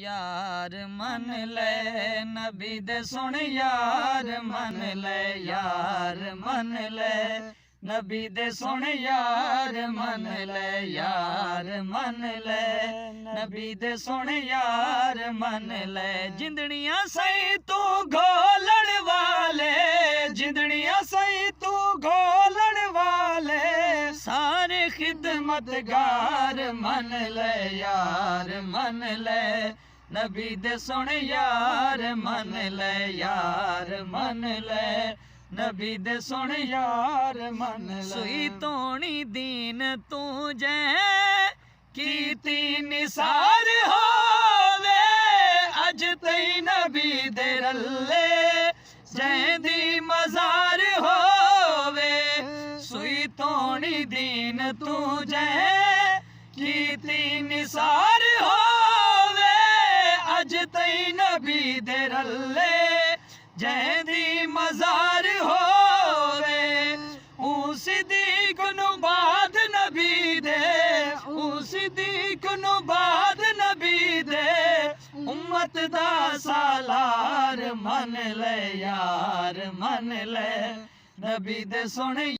यार मन ले नबी दे सुन यार मन ले यार मन ले नबी दे सुन यार मन ले यार मन ले नबी दे सुन यार मन ले जिंदड़ियां सही तू घोलण वाले जिंदड़ियां सही तू घोलण वाले सारे खिदमतगार मन ले यार मन ले नबी दे सुन यार मन ले यार मन ले नबी दे सुन यार मन ले सुई तोणी दीन तू जै कीती निसार होवे अज तई नबी दे रल्ले जैंदी मजार होवे सुई तोणी दीन तू जै कीती निसार होवे अज तई नबी दे रल्ले जैंदी मजार होवे सिद्दीक नु बाद नबी दे सिद्दीक नु बाद नबी दे उम्मत दा सालार मन ले यार मन ले नबी दे सुन